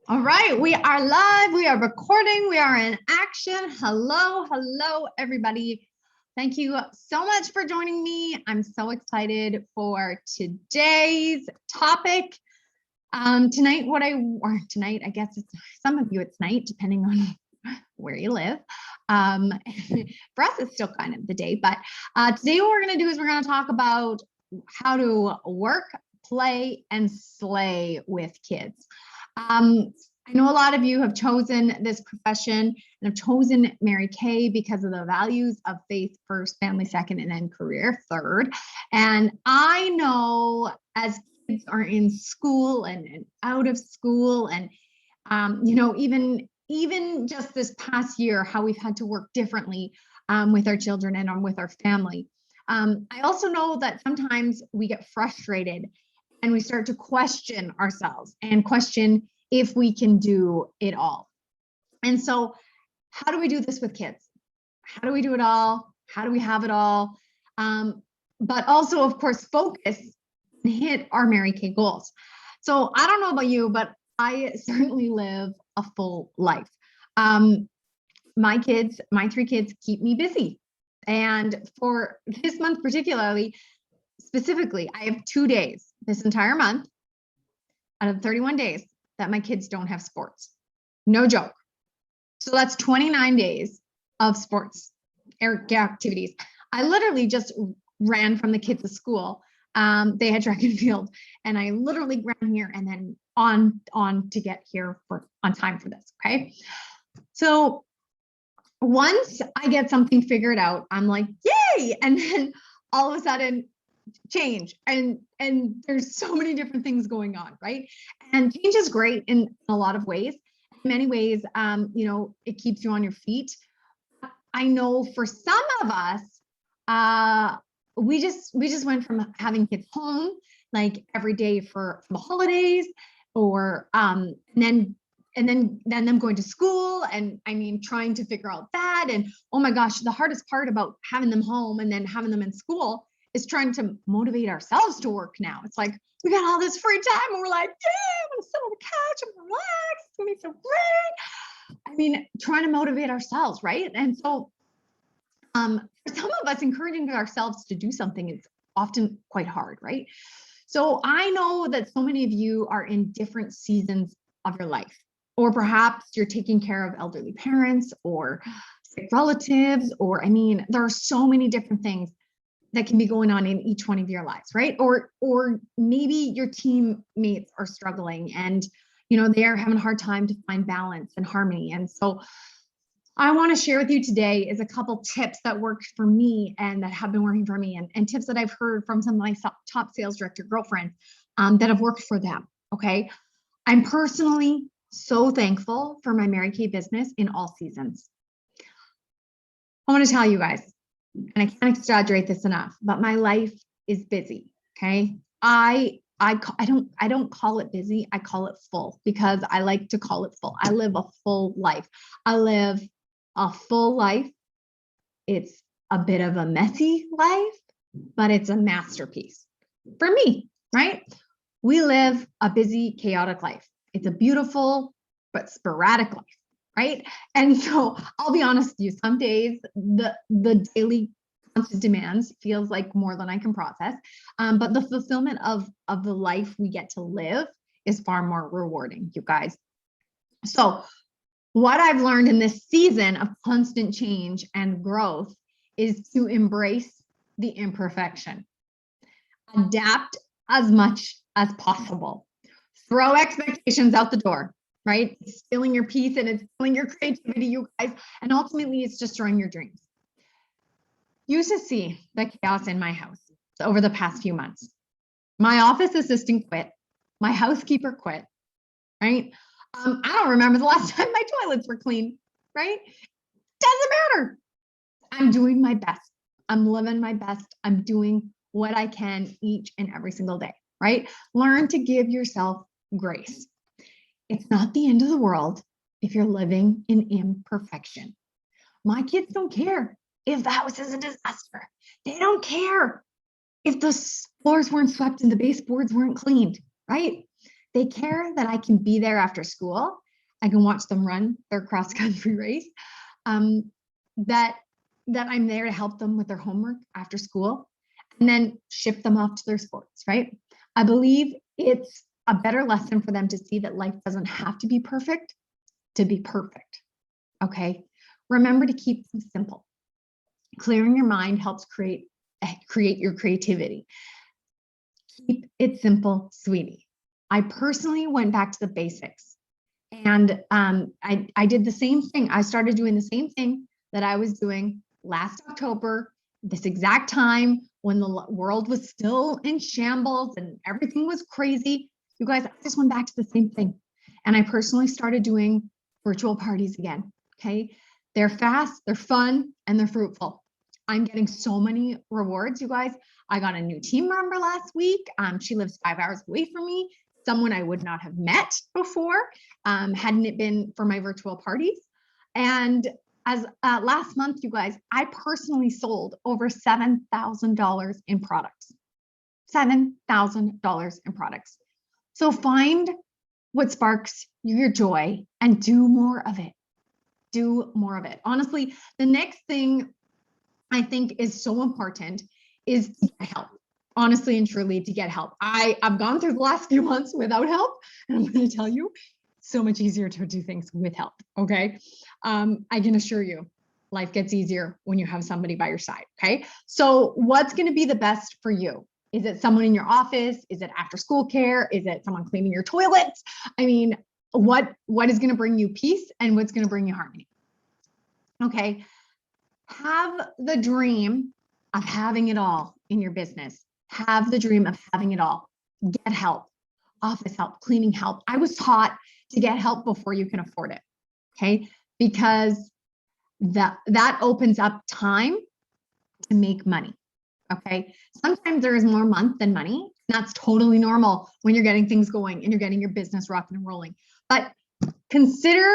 All right, we are live. We are recording. We are in action. Hello, everybody. Thank you so much for joining me. I'm so excited for today's topic. Tonight, I guess it's some of you it's night, depending on where you live. For us, it's still kind of the day, but today what we're going to do is we're going to talk about how to work, play, and slay with kids. I know a lot of you have chosen this profession and have chosen Mary Kay because of the values of faith first, family second, and then career third. And I know as kids are in school and out of school, and even just this past year, how we've had to work differently with our children and with our family. I also know that sometimes we get frustrated and we start to question ourselves and question if we can do it all. And so how do we do this with kids? How do we do it all? How do we have it all? But also, of course, focus and hit our Mary Kay goals. So I don't know about you, but I certainly live a full life. My 3 kids keep me busy. And for this month specifically, I have 2 days this entire month out of 31 days that my kids don't have sports. No joke. So that's 29 days of sports activities. I literally just ran from the kids to school. They had track and field, and I literally ran here and then on to get here on time for this. Okay. So once I get something figured out, I'm like, yay. And then all of a sudden change and there's so many different things going on, right? And change is great in a lot of ways. In many ways, it keeps you on your feet. I know for some of us, we just went from having kids home like every day for the holidays, or and then them going to school, and I mean trying to figure out that, and oh my gosh, the hardest part about having them home and then having them in school is trying to motivate ourselves to work now. It's like, we got all this free time and we're like, yeah, I'm gonna sit on the couch, I'm gonna relax, it's gonna be so great. I mean, trying to motivate ourselves, right? And so for some of us, encouraging ourselves to do something is often quite hard, right? So I know that so many of you are in different seasons of your life, or perhaps you're taking care of elderly parents or sick relatives, or I mean, there are so many different things that can be going on in each one of your lives, right? Or maybe your teammates are struggling and they are having a hard time to find balance and harmony. And so I want to share with you today is a couple tips that worked for me and that have been working for me, and tips that I've heard from some of my top sales director girlfriends that have worked for them. Okay. I'm personally so thankful for my Mary Kay business in all seasons. I want to tell you guys, and I can't exaggerate this enough, but my life is busy. Okay. I don't call it busy. I call it full, because I like to call it full. I live a full life. I live a full life. It's a bit of a messy life, but it's a masterpiece for me, right? We live a busy, chaotic life. It's a beautiful, but sporadic life. Right. And so I'll be honest with you, some days the daily constant demands feels like more than I can process. But the fulfillment of the life we get to live is far more rewarding, you guys. So what I've learned in this season of constant change and growth is to embrace the imperfection, adapt as much as possible, throw expectations out the door. Right? It's stealing your peace and it's stealing your creativity, you guys. And ultimately, it's destroying your dreams. You should see the chaos in my house over the past few months. My office assistant quit. My housekeeper quit. Right? I don't remember the last time my toilets were clean. Right? Doesn't matter. I'm doing my best. I'm living my best. I'm doing what I can each and every single day. Right? Learn to give yourself grace. It's not the end of the world if you're living in imperfection. My kids don't care if the house is a disaster. They don't care if the floors weren't swept and the baseboards weren't cleaned, right? They care that I can be there after school. I can watch them run their cross country race. That I'm there to help them with their homework after school and then ship them off to their sports, right? I believe it's a better lesson for them to see that life doesn't have to be perfect to be perfect. Okay. Remember to keep things simple. Clearing your mind helps create your creativity. Keep it simple, sweetie. I personally went back to the basics, and I did the same thing. I started doing the same thing that I was doing last October, this exact time when the world was still in shambles and everything was crazy. You guys, I just went back to the same thing. And I personally started doing virtual parties again. Okay. They're fast, they're fun, and they're fruitful. I'm getting so many rewards, you guys. I got a new team member last week. She lives 5 hours away from me, someone I would not have met before, hadn't it been for my virtual parties. And as last month, you guys, I personally sold over $7,000 in products. $7,000 in products. So find what sparks your joy and do more of it. Do more of it. Honestly, the next thing I think is so important is to get help. Honestly and truly, to get help. I've gone through the last few months without help, and I'm going to tell you, so much easier to do things with help. Okay. I can assure you, life gets easier when you have somebody by your side. Okay. So what's going to be the best for you? Is it someone in your office? Is it after school care? Is it someone cleaning your toilets? I mean, what is going to bring you peace and what's going to bring you harmony? Okay. Have the dream of having it all in your business. Have the dream of having it all. Get help, office help, cleaning help. I was taught to get help before you can afford it. Okay. Because that opens up time to make money. Okay. Sometimes there is more month than money. That's totally normal when you're getting things going and you're getting your business rocking and rolling. But consider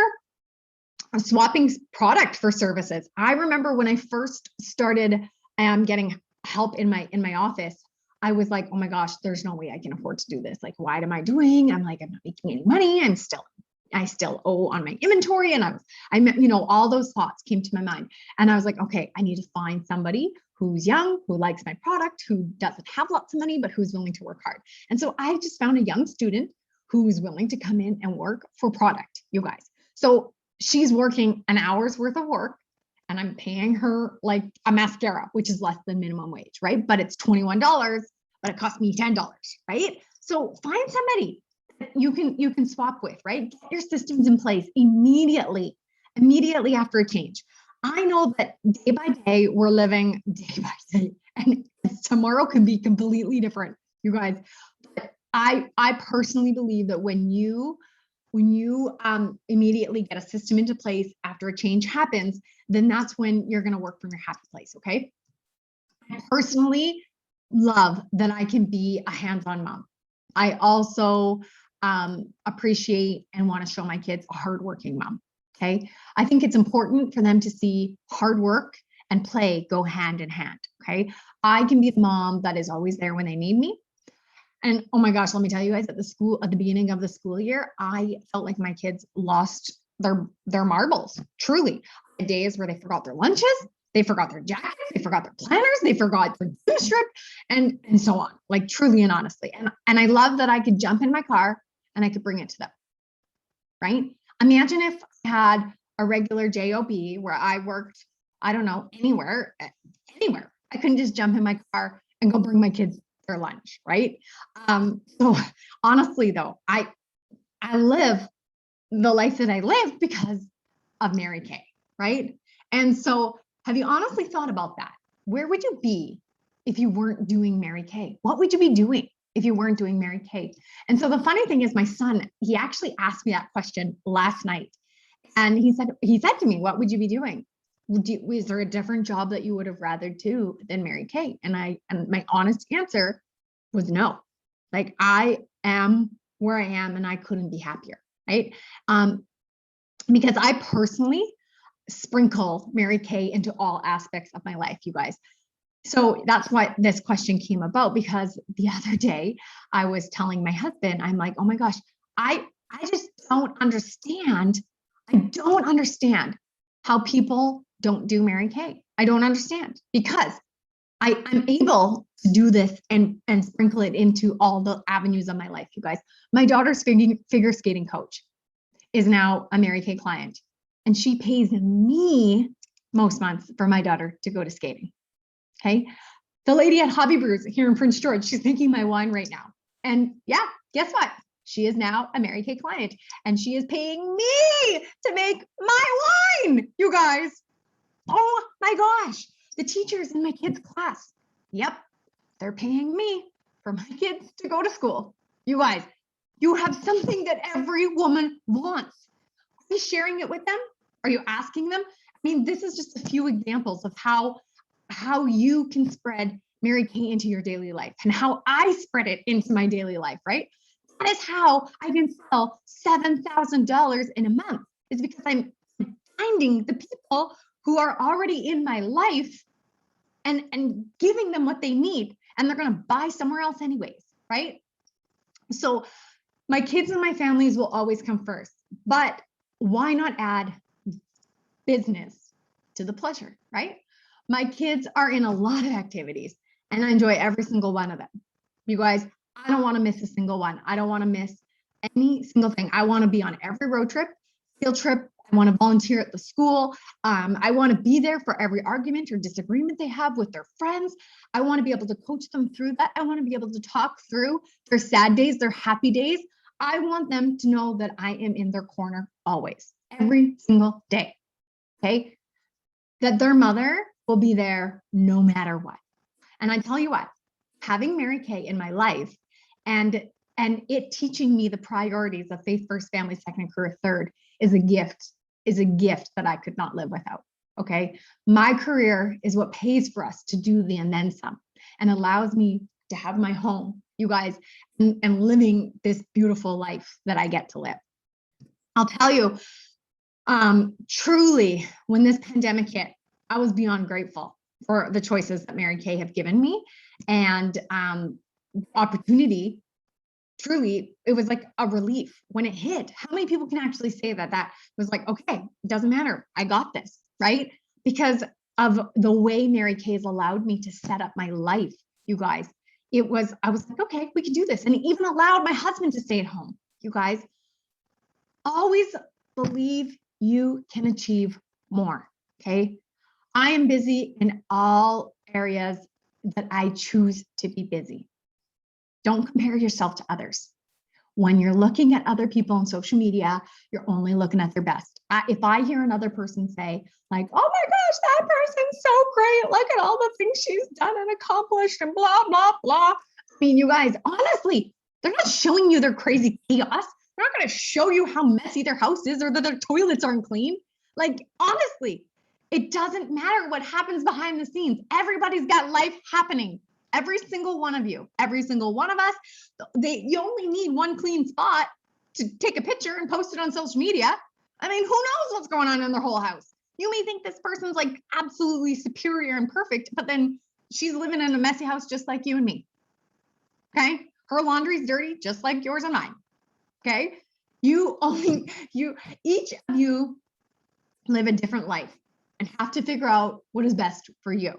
swapping product for services. I remember when I first started getting help in my office, I was like, oh my gosh, there's no way I can afford to do this. Like, what am I doing? I'm like, I'm not making any money. I still owe on my inventory. And all those thoughts came to my mind. And I was like, okay, I need to find somebody who's young, who likes my product, who doesn't have lots of money, but who's willing to work hard. And so I just found a young student who's willing to come in and work for product, you guys. So she's working an hour's worth of work and I'm paying her like a mascara, which is less than minimum wage, right? But it's $21, but it cost me $10, right? So find somebody you can swap with, right? Get your systems in place immediately after a change. I know that day by day, we're living day by day, and tomorrow can be completely different, you guys. But I personally believe that when you immediately get a system into place after a change happens, then that's when you're going to work from your happy place. Okay. I personally love that I can be a hands-on mom. I also appreciate and want to show my kids a hardworking mom. Okay. I think it's important for them to see hard work and play go hand in hand. Okay. I can be the mom that is always there when they need me. And oh my gosh, let me tell you guys, at the beginning of the school year, I felt like my kids lost their marbles. Truly, days where they forgot their lunches, they forgot their jackets, they forgot their planners, they forgot their gym strip, and so on. Like truly and honestly, and I love that I could jump in my car and I could bring it to them. Right? Imagine if I had a regular job where I worked, I don't know, anywhere. I couldn't just jump in my car and go bring my kids their lunch, right? So honestly though, I live the life that I live because of Mary Kay, right? And so have you honestly thought about that? Where would you be if you weren't doing Mary Kay? What would you be doing if you weren't doing Mary Kay? And so the funny thing is my son, he actually asked me that question last night. And he said to me, what would you be doing? Is there a different job that you would have rather do than Mary Kay? And my honest answer was no. Like I am where I am and I couldn't be happier, right? Because I personally sprinkle Mary Kay into all aspects of my life, you guys. So that's why this question came about, because the other day I was telling my husband, I'm like, oh my gosh, I just don't understand. I don't understand how people don't do Mary Kay. I don't understand because I'm able to do this and sprinkle it into all the avenues of my life, you guys. My daughter's figure skating coach is now a Mary Kay client, and she pays me most months for my daughter to go to skating. Okay. The lady at Hobby Brews here in Prince George, she's making my wine right now. And yeah, guess what? She is now a Mary Kay client, and she is paying me to make my wine, you guys. Oh my gosh. The teachers in my kids' class, yep, they're paying me for my kids to go to school. You guys, you have something that every woman wants. Are you sharing it with them? Are you asking them? I mean, this is just a few examples of how you can spread Mary Kay into your daily life and how I spread it into my daily life, right? That is how I can sell $7,000 in a month. It's because I'm finding the people who are already in my life and giving them what they need, and they're going to buy somewhere else anyways, right? So my kids and my families will always come first, but why not add business to the pleasure, right? My kids are in a lot of activities and I enjoy every single one of them. You guys, I don't want to miss a single one. I don't want to miss any single thing. I want to be on every road trip, field trip. I want to volunteer at the school. I want to be there for every argument or disagreement they have with their friends. I want to be able to coach them through that. I want to be able to talk through their sad days, their happy days. I want them to know that I am in their corner always, every single day. Okay. That their mother will be there no matter what. And I tell you what, having Mary Kay in my life and it teaching me the priorities of faith first, family second, career third is a gift that I could not live without. Okay. My career is what pays for us to do the and then some and allows me to have my home, you guys, and living this beautiful life that I get to live. I'll tell you, truly, when this pandemic hit, I was beyond grateful for the choices that Mary Kay have given me and opportunity. Truly, it was like a relief when it hit. How many people can actually say that was like, okay, it doesn't matter. I got this, right? Because of the way Mary Kay has allowed me to set up my life, you guys. I was like, okay, we can do this. And it even allowed my husband to stay at home. You guys, always believe you can achieve more, okay? I am busy in all areas that I choose to be busy. Don't compare yourself to others. When you're looking at other people on social media, you're only looking at their best. If I hear another person say like, oh my gosh, that person's so great. Look at all the things she's done and accomplished and blah, blah, blah. I mean, you guys, honestly, they're not showing you their crazy chaos. They're not going to show you how messy their house is or that their toilets aren't clean. Like, honestly, it doesn't matter what happens behind the scenes. Everybody's got life happening. Every single one of you, every single one of us, you only need one clean spot to take a picture and post it on social media. I mean, who knows what's going on in their whole house? You may think this person's like absolutely superior and perfect, but then she's living in a messy house just like you and me. Okay. Her laundry's dirty, just like yours and mine. Okay. Each of you live a different life and have to figure out what is best for you.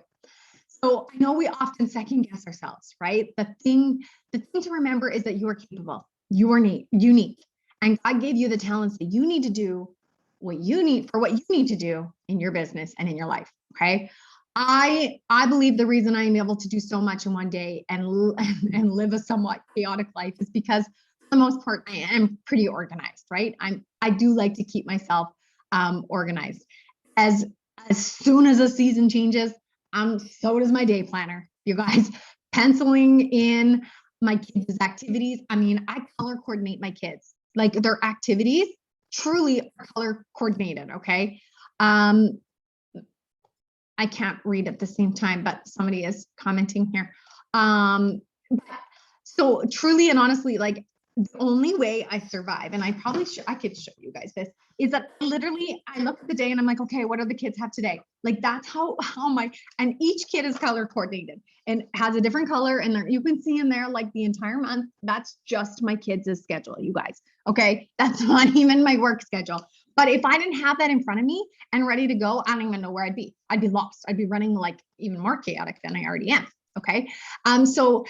So I know we often second guess ourselves, right? The thing to remember is that you are capable, you are unique, and God gave you the talents that you need to do what you need to do in your business and in your life. Okay. I believe the reason I am able to do so much in one day and live a somewhat chaotic life is because for the most part, I am pretty organized, right? I do like to keep myself organized. As soon as a season changes, so does my day planner, you guys. Penciling in my kids' activities. I mean, I color coordinate my kids. Like their activities truly are color coordinated, okay? I can't read at the same time, but somebody is commenting here. So truly and honestly, like the only way I survive, and I probably should, I could show you guys this, is that literally I look at the day and I'm like, okay, what do the kids have today? Like that's how my, and each kid is color coordinated and has a different color. And there, you can see in there like the entire month, that's just my kids' schedule, you guys. Okay. That's not even my work schedule. But if I didn't have that in front of me and ready to go, I don't even know where I'd be. I'd be lost. I'd be running like even more chaotic than I already am. Okay. So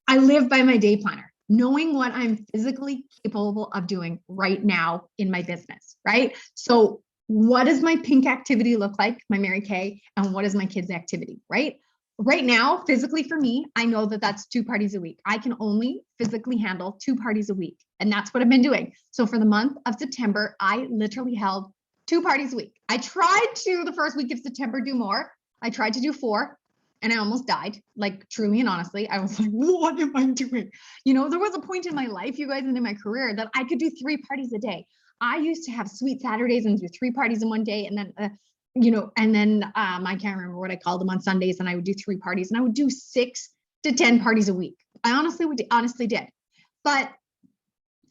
I live by my day planner, knowing what I'm physically capable of doing right now in my business, right? So what does my pink activity look like, my Mary Kay, and what is my kids' activity, right? Right now, physically for me, I know that that's 2 parties a week. I can only physically handle 2 parties a week. And that's what I've been doing. So for the month of September, I literally held 2 parties a week. I tried to the first week of September do more. I tried to do 4 and I almost died, like truly and honestly. I was like, what am I doing? You know, there was a point in my life, you guys, and in my career that I could do 3 parties a day. I used to have sweet Saturdays and do 3 parties in one day. And then, you know, and then I can't remember what I called them on Sundays. And I would do 3 parties and I would do 6 to 10 parties a week. I honestly did. But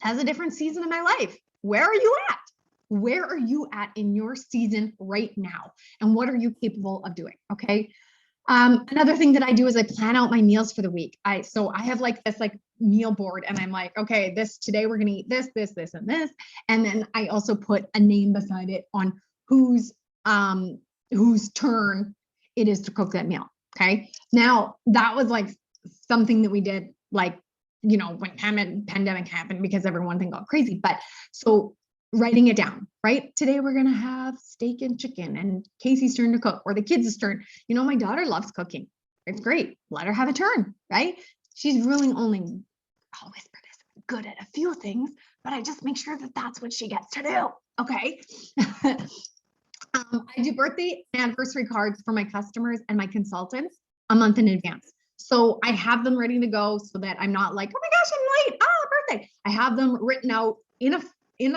as a different season of my life, where are you at? Where are you at in your season right now? And what are you capable of doing? Okay. Another thing that I do is I plan out my meals for the week. So I have like this like meal board and I'm like, okay, today we're gonna eat this, this, this, and this. And then I also put a name beside it on whose turn it is to cook that meal. Okay. Now that was like something that we did like, you know, when pandemic happened because everyone then got crazy. But so writing it down, right? Today we're going to have steak and chicken and Casey's turn to cook or the kids' turn. You know, my daughter loves cooking. It's great. Let her have a turn, right? She's really only, I'll whisper this, good at a few things, but I just make sure that that's what she gets to do. Okay. I do birthday and anniversary cards for my customers and my consultants a month in advance. So I have them ready to go so that I'm not like, oh my gosh, I'm late. Oh, birthday. I have them written out in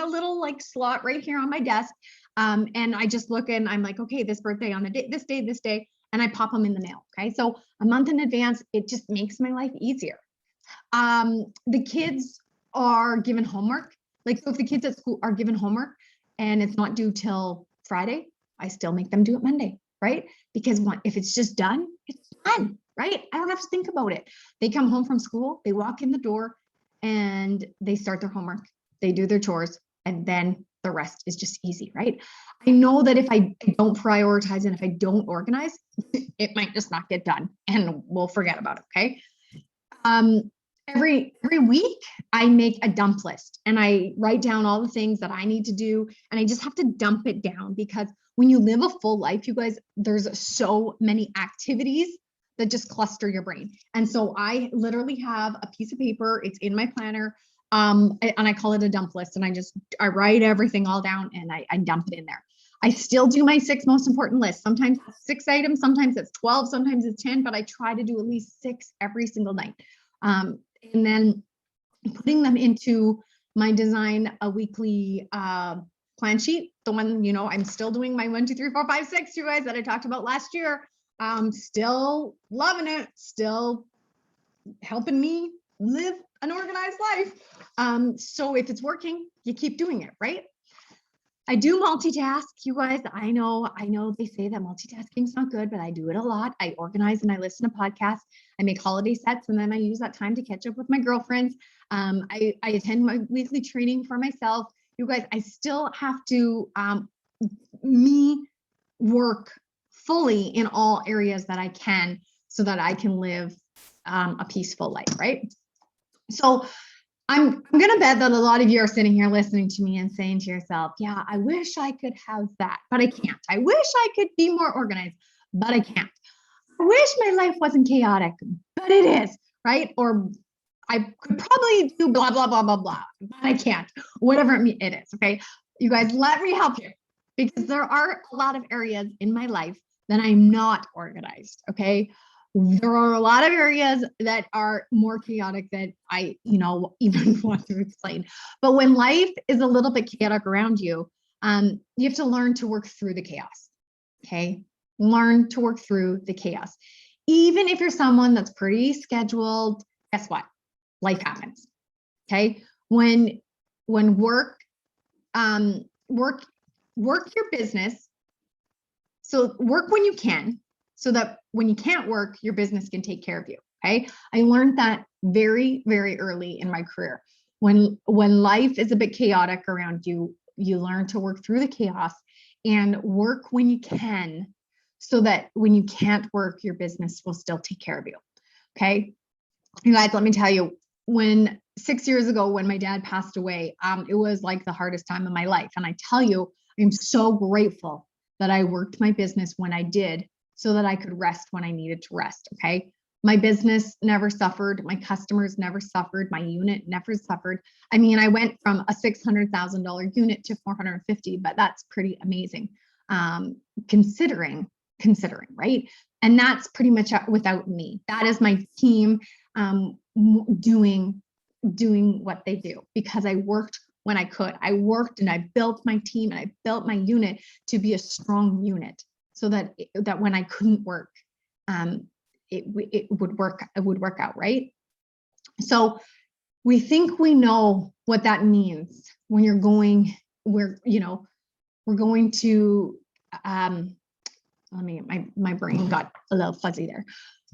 a little like slot right here on my desk. And I just look and I'm like, okay, this birthday on the day, this day, and I pop them in the mail. Okay. So a month in advance, it just makes my life easier. The kids are given homework. Like, so if the kids at school are given homework and it's not due till Friday, I still make them do it Monday, right? Because if it's just done, it's done, right? I don't have to think about it. They come home from school, they walk in the door and they start their homework. They do their chores and then the rest is just easy, right? I know that if I don't prioritize and if I don't organize, it might just not get done and we'll forget about it, okay? Every week I make a dump list and I write down all the things that I need to do and I just have to dump it down because when you live a full life, you guys, there's so many activities that just cluster your brain. And so I literally have a piece of paper, it's in my planner, and I call it a dump list and I write everything all down and I dump it in there. I still do my 6 most important lists. Sometimes it's 6 items, sometimes it's 12, sometimes it's 10, but I try to do at least 6 every single night. And then putting them into my design a weekly plan sheet, the one, you know, I'm still doing my 1, 2, 3, 4, 5, 6, you guys, that I talked about last year. Still loving it, still helping me live an organized life. So if it's working, you keep doing it, right? I do multitask, you guys. I know they say that multitasking is not good, but I do it a lot. I organize and I listen to podcasts. I make holiday sets and then I use that time to catch up with my girlfriends. I attend my weekly training for myself. You guys, I still have to work fully in all areas that I can so that I can live a peaceful life, right? So I'm going to bet that a lot of you are sitting here listening to me and saying to yourself, yeah, I wish I could have that, but I can't. I wish I could be more organized, but I can't. I wish my life wasn't chaotic, but it is, right? Or I could probably do blah, blah, blah, blah, blah, but I can't, whatever it is, okay? You guys, let me help you because there are a lot of areas in my life that I'm not organized, okay? There are a lot of areas that are more chaotic that I, even want to explain. But when life is a little bit chaotic around you, you have to learn to work through the chaos. Okay. Learn to work through the chaos. Even if you're someone that's pretty scheduled, guess what? Life happens. Okay. when work, work your business. So work when you can, so that when you can't work, your business can take care of you. Okay. I learned that very, very early in my career. When life is a bit chaotic around you, you learn to work through the chaos and work when you can, so that when you can't work, your business will still take care of you. Okay. You guys, let me tell you, when 6 years ago, when my dad passed away, it was like the hardest time of my life. And I tell you, I'm so grateful that I worked my business when I did, so that I could rest when I needed to rest. Okay. My business never suffered. My customers never suffered. My unit never suffered. I mean, I went from a $600,000 unit to 450, but that's pretty amazing. Considering, right? And that's pretty much without me. That is my team doing what they do, because I worked when I could. I worked and I built my team and I built my unit to be a strong unit, so that when I couldn't work, it would work out, right? So we think we know what that means when you're going, we're going to, my brain got a little fuzzy there.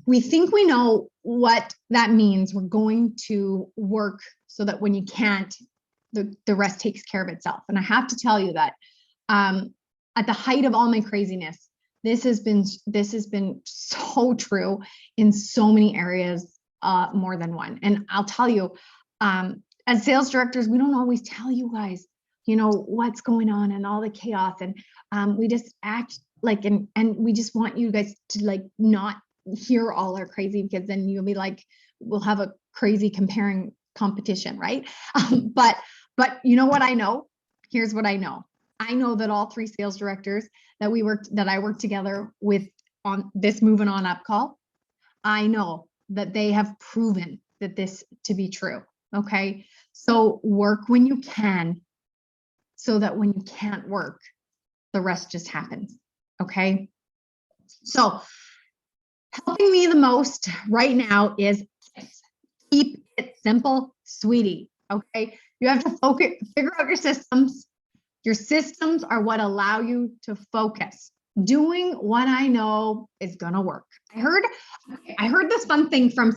We think we know what that means. We're going to work so that when you can't, the rest takes care of itself. And I have to tell you that at the height of all my craziness, this has been so true in so many areas, more than one. And I'll tell you, as sales directors, we don't always tell you guys, what's going on and all the chaos. And we just act like, and we just want you guys to like not hear all our crazy, because then you'll be like, we'll have a crazy comparing competition, right? But you know what I know? Here's what I know. I know that all 3 sales directors that I worked together with on this Moving On Up call, I know that they have proven that this to be true. Okay. So work when you can, so that when you can't work, the rest just happens. Okay. So helping me the most right now is keep it simple, sweetie. Okay. You have to focus, figure out your systems. Your systems are what allow you to focus. Doing what I know is going to work. I heard this fun thing from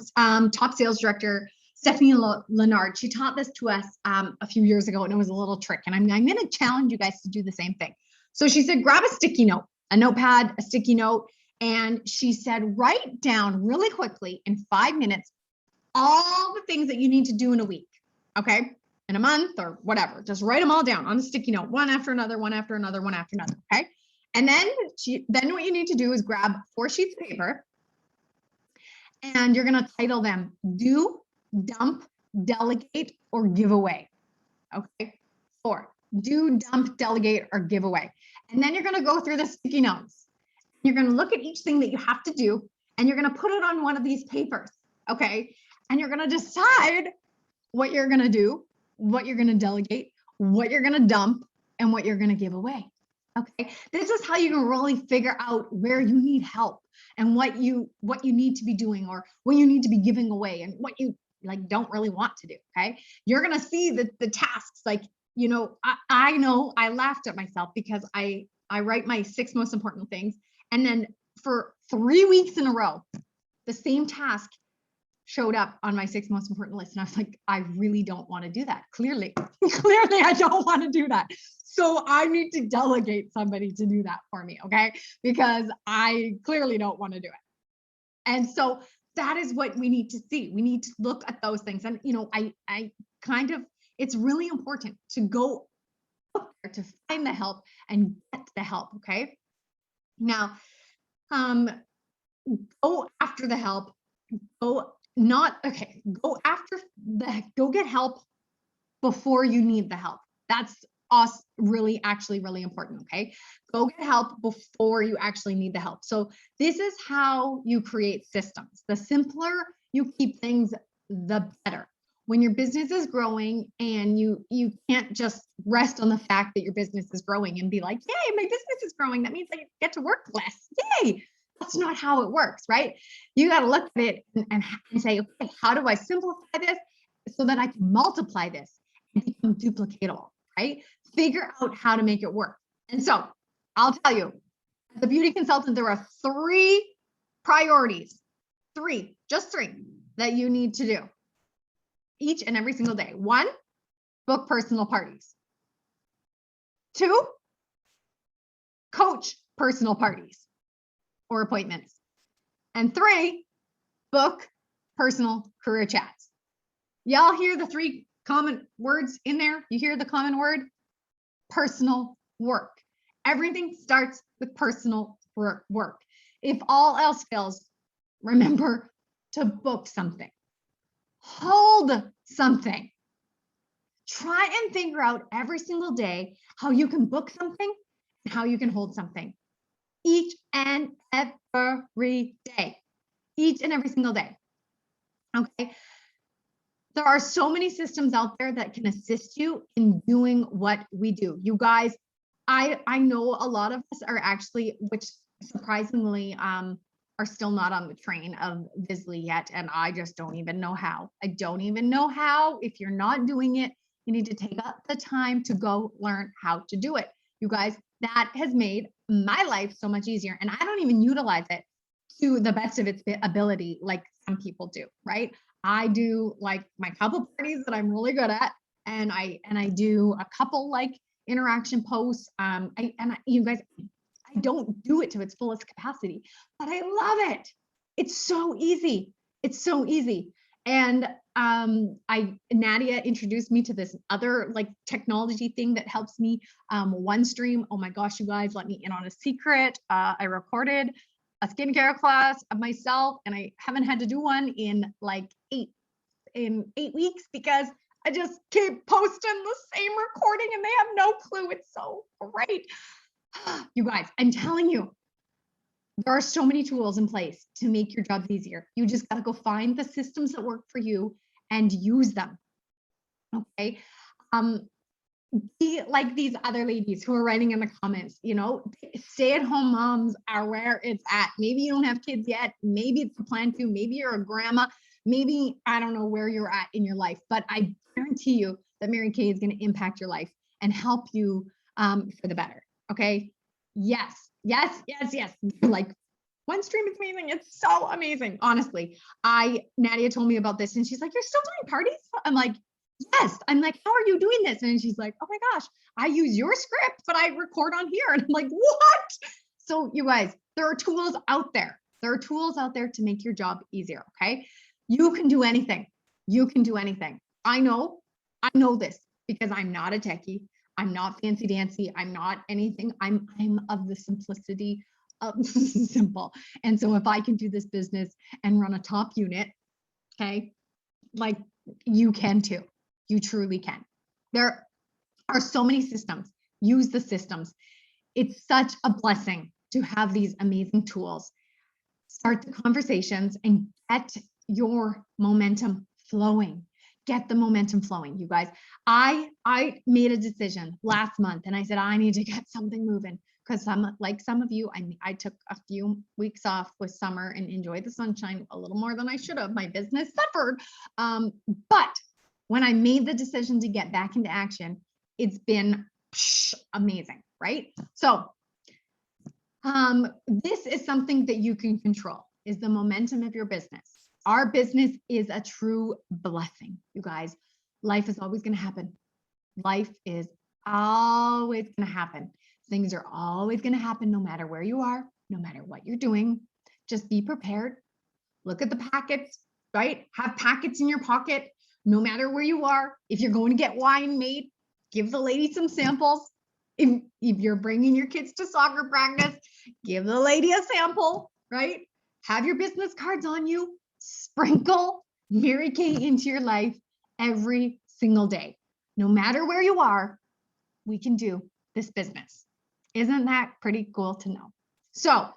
top sales director Stephanie Leonard. She taught this to us a few years ago, and it was a little trick. And I'm going to challenge you guys to do the same thing. So she said, grab a sticky note, a notepad, a sticky note. And she said, write down really quickly in 5 minutes all the things that you need to do in a week. Okay. In a month or whatever, just write them all down on a sticky note, one after another, one after another, one after another. Okay. And then what you need to do is grab 4 sheets of paper, and you're going to title them do, dump, delegate, or give away. Okay. 4, do, dump, delegate, or give away. And then you're going to go through the sticky notes. You're going to look at each thing that you have to do, and you're going to put it on one of these papers. Okay. And you're going to decide what you're going to do, what you're going to delegate, what you're going to dump, and what you're going to give away. Okay. This is how you can really figure out where you need help and what you need to be doing, or what you need to be giving away, and what you like don't really want to do. Okay. You're going to see the tasks, like, I know I laughed at myself because I write my 6 most important things. And then for 3 weeks in a row, the same task showed up on my 6 most important list. And I was like, I really don't want to do that. Clearly, I don't want to do that. So I need to delegate somebody to do that for me. Okay. Because I clearly don't want to do it. And so that is what we need to see. We need to look at those things. And, I kind of, it's really important to go out there to find the help and get the help. Okay. Now, go after the help. Go get help before you need the help. That's really important. Okay. Go get help before you actually need the help. So this is how you create systems. The simpler you keep things, the better. When your business is growing, and you can't just rest on the fact that your business is growing and be like, yay, my business is growing, that means I get to work less. Yay. That's not how it works, right? You got to look at it and say, okay, how do I simplify this so that I can multiply this? become duplicatable, right? Figure out how to make it work. And so I'll tell you, as a beauty consultant, there are 3 priorities, just three that you need to do each and every single day. 1, book personal parties. 2, coach personal parties or appointments. And 3, book personal career chats. Y'all hear the 3 common words in there? You hear the common word? Personal work. Everything starts with personal work. If all else fails, remember to book something. Hold something. Try and figure out every single day how you can book something and how you can hold something. Each and every day. Each and every single day. Okay. There are so many systems out there that can assist you in doing what we do. You guys, I know a lot of us are actually, which surprisingly are still not on the train of Visly yet. And I just don't even know how. I don't even know how. If you're not doing it, you need to take up the time to go learn how to do it. You guys, that has made my life so much easier. And I don't even utilize it to the best of its ability like some people do, right? I do like my couple parties that I'm really good at, and I do a couple like interaction posts. You guys, I don't do it to its fullest capacity, but I love it. It's so easy. It's so easy. And Nadia introduced me to this other like technology thing that helps me. OneStream. Oh my gosh, you guys, let me in on a secret. I recorded a skincare class of myself, and I haven't had to do one in like 8 weeks because I just keep posting the same recording and they have no clue. It's so great. You guys, I'm telling you, there are so many tools in place to make your jobs easier. You just got to go find the systems that work for you and use them. Okay. Be like these other ladies who are writing in the comments, you know, stay-at-home moms are where it's at. Maybe you don't have kids yet. Maybe it's a plan to. Maybe you're a grandma. Maybe I don't know where you're at in your life, but I guarantee you that Mary Kay is going to impact your life and help you for the better. Okay. Yes. Like OneStream is amazing. It's so amazing. Honestly, Nadia told me about this and she's like, you're still doing parties? I'm like, yes. I'm like, how are you doing this? And she's like, oh my gosh, I use your script, but I record on here. And I'm like, what? So you guys, there are tools out there. There are tools out there to make your job easier. Okay. You can do anything. You can do anything. I know this because I'm not a techie. I'm not fancy dancy. I'm not anything. I'm of the simplicity of simple. And so if I can do this business and run a top unit, okay, like you can too. You truly can. There are so many systems. Use the systems. It's such a blessing to have these amazing tools. Start the conversations and get your momentum flowing. Get the momentum flowing, you guys. I made a decision last month and I said, I need to get something moving because like some of you, I took a few weeks off with summer and enjoyed the sunshine a little more than I should have. My business suffered. But when I made the decision to get back into action, it's been amazing, right? So this is something that you can control, is the momentum of your business. Our business is a true blessing, you guys. Life is always going to happen. Life is always going to happen. Things are always going to happen no matter where you are, no matter what you're doing. Just be prepared. Look at the packets, right? Have packets in your pocket, no matter where you are. If you're going to get wine made, give the lady some samples. If you're bringing your kids to soccer practice, give the lady a sample, right? Have your business cards on you. Sprinkle Mary Kay into your life every single day. No matter where you are, we can do this business. Isn't that pretty cool to know? So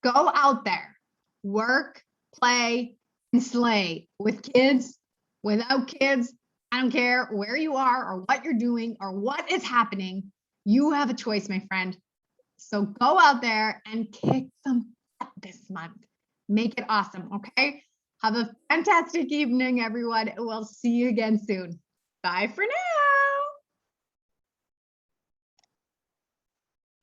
go out there, work, play, and slay with kids, without kids. I don't care where you are or what you're doing or what is happening. You have a choice, my friend. So go out there and kick some butt this month. Make it awesome, okay? Have a fantastic evening, everyone. We'll see you again soon. Bye for now.